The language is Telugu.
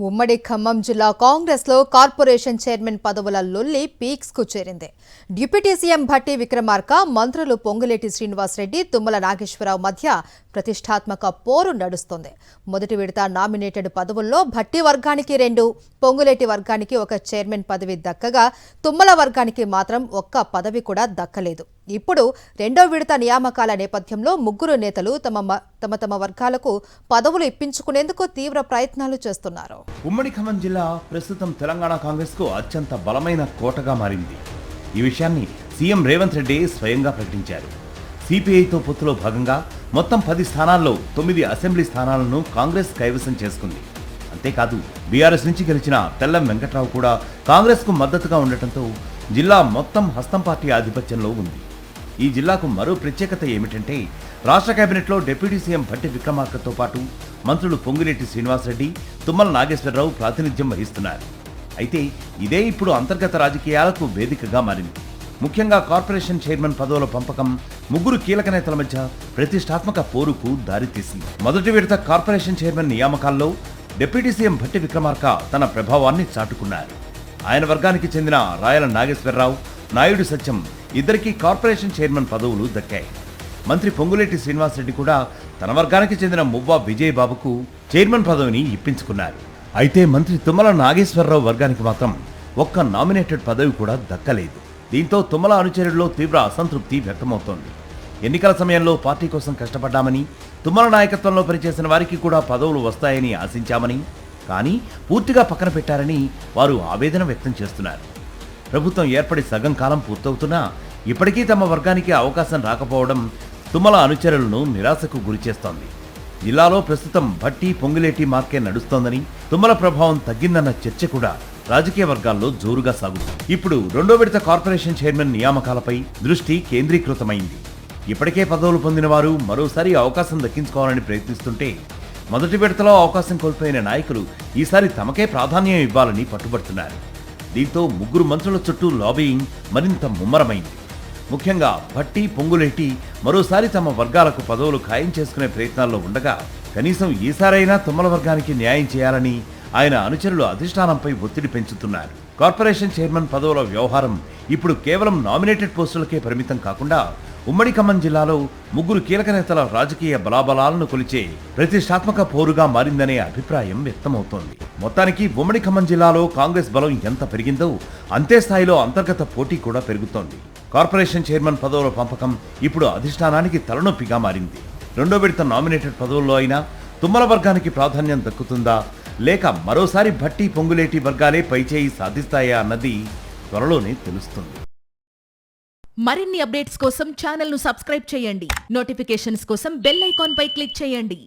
ఉమ్మడి ఖమ్మం జిల్లా కాంగ్రెస్లో కార్పొరేషన్ చైర్మన్ పదవుల లొల్లి పీక్స్కు చేరింది. డిప్యూటీ సీఎం భట్టి విక్రమార్క, మంత్రులు పొంగులేటి శ్రీనివాసరెడ్డి, తుమ్మల నాగేశ్వరరావు మధ్య ప్రతిష్టాత్మక పోరు నడుస్తోంది. మొదటి విడత నామినేటెడ్ పదవుల్లో భట్టి వర్గానికి 2, పొంగులేటి వర్గానికి 1 చైర్మన్ పదవి దక్కగా తుమ్మల వర్గానికి మాత్రం ఒక్క పదవి కూడా దక్కలేదు. ఇప్పుడు రెండో విడత నియామకాల నేపథ్యంలో ముగ్గురు నేతలు తమ వర్గాలకు పదవులు ఇప్పించుకునేందుకు తీవ్ర ప్రయత్నాలు చేస్తున్నారు. ఉమ్మడి ఖమ్మం జిల్లా ప్రస్తుతం తెలంగాణ కాంగ్రెస్ కు అత్యంత బలమైన కోటగా మారింది. ఈ విషయాన్ని సీఎం రేవంత్ రెడ్డి స్వయంగా ప్రకటించారు. సిపిఐతో పొత్తులో భాగంగా మొత్తం 10 స్థానాల్లో 9 అసెంబ్లీ స్థానాలను కాంగ్రెస్ కైవసం చేసుకుంది. అంతేకాదు బీఆర్ఎస్ నుంచి గెలిచిన తెల్లం వెంకట్రావు కూడా కాంగ్రెస్ కు మద్దతుగా ఉండటంతో జిల్లా మొత్తం హస్తం పార్టీ ఆధిపత్యంలో ఉంది. ఈ జిల్లాకు మరో ప్రత్యేకత ఏమిటంటే రాష్ట్ర కేబినెట్లో డిప్యూటీ సీఎం భట్టి విక్రమార్కతో పాటు మంత్రులు పొంగులేటి శ్రీనివాసరెడ్డి, తుమ్మల నాగేశ్వరరావు ప్రాతినిధ్యం వహిస్తున్నారు. అయితే ఇదే ఇప్పుడు అంతర్గత రాజకీయాలకు వేదికగా మారింది. ముఖ్యంగా కార్పొరేషన్ చైర్మన్ పదవుల పంపకం ముగ్గురు కీలక నేతల మధ్య ప్రతిష్టాత్మక పోరుకు దారితీసింది. మొదటి విడత కార్పొరేషన్ చైర్మన్ నియామకాల్లో డిప్యూటీ సీఎం భట్టి విక్రమార్క తన ప్రభావాన్ని చాటుకున్నారు. ఆయన వర్గానికి చెందిన రాయల నాగేశ్వరరావు, నాయుడు సత్యం ఇద్దరికీ కార్పొరేషన్ చైర్మన్ పదవులు దక్కాయి. మంత్రి పొంగులేటి శ్రీనివాసరెడ్డి కూడా తన వర్గానికి చెందిన మువ్వా విజయబాబుకు చైర్మన్ పదవిని ఇప్పించుకున్నారు. అయితే మంత్రి తుమ్మల నాగేశ్వరరావు వర్గానికి మాత్రం ఒక్క నామినేటెడ్ పదవి కూడా దక్కలేదు. దీంతో తుమ్మల అనుచరుల్లో తీవ్ర అసంతృప్తి వ్యక్తమవుతోంది. ఎన్నికల సమయంలో పార్టీ కోసం కష్టపడ్డామని, తుమ్మల నాయకత్వంలో పనిచేసిన వారికి కూడా పదవులు వస్తాయని ఆశించామని, కానీ పూర్తిగా పక్కన పెట్టారని వారు ఆవేదన వ్యక్తం చేస్తున్నారు. ప్రభుత్వం ఏర్పడి సగం కాలం పూర్తవుతున్నా ఇప్పటికీ తమ వర్గానికి అవకాశం రాకపోవడం తుమ్మల అనుచరులను నిరాశకు గురిచేస్తోంది. జిల్లాలో ప్రస్తుతం భట్టి పొంగులేటి మార్కే నడుస్తోందని, తుమ్మల ప్రభావం తగ్గిందన్న చర్చ కూడా రాజకీయ వర్గాల్లో జోరుగా సాగుతుంది. ఇప్పుడు రెండో విడత కార్పొరేషన్ చైర్మన్ నియామకాలపై దృష్టి కేంద్రీకృతమైంది. ఇప్పటికే పదవులు పొందిన వారు మరోసారి అవకాశం దక్కించుకోవాలని ప్రయత్నిస్తుంటే, మొదటి విడతలో అవకాశం కోల్పోయిన నాయకులు ఈసారి తమకే ప్రాధాన్యం ఇవ్వాలని పట్టుబడుతున్నారు. దీంతో ముగ్గురు మంత్రుల చుట్టూ లాబీయింగ్ మరింత ముమ్మరమైంది. ముఖ్యంగా భట్టి, పొంగులేటి మరోసారి తమ వర్గాలకు పదవులు ఖాయం చేసుకునే ప్రయత్నాల్లో ఉండగా, కనీసం ఈసారైనా తుమ్మల వర్గానికి న్యాయం చేయాలని ఆయన అనుచరులు అధిష్టానంపై ఒత్తిడి పెంచుతున్నారు. కార్పొరేషన్ చైర్మన్ పదవుల వ్యవహారం ఇప్పుడు కేవలం నామినేటెడ్ పోస్టులకే పరిమితం కాకుండా ఉమ్మడి ఖమ్మం జిల్లాలో ముగ్గురు కీలక నేతల రాజకీయ బలాబలాలను కొలిచే ప్రతిష్టాత్మక పోరుగా మారిందనే అభిప్రాయం వ్యక్తమవుతోంది. మొత్తానికి ఉమ్మడి ఖమ్మం జిల్లాలో కాంగ్రెస్ బలం ఎంత పెరిగిందో అంతే స్థాయిలో అంతర్గత పోటీ కూడా పెరుగుతోంది. కార్పొరేషన్ చైర్మన్ పదవుల పంపకం ఇప్పుడు అధిష్టానానికి తలనొప్పిగా మారింది. రెండో విడత నామినేటెడ్ పదవుల్లో అయినా తుమ్మల వర్గానికి ప్రాధాన్యం దక్కుతుందా, లేక మరోసారి భట్టి పొంగులేటి వర్గాలే పైచేయి సాధిస్తాయా అన్నది త్వరలోనే తెలుస్తుంది. మరిన్ని అప్డేట్స్ కోసం ఛానల్ను సబ్స్క్రైబ్ చేయండి. నోటిఫికేషన్స్ కోసం బెల్ ఐకాన్ పై క్లిక్ చేయండి.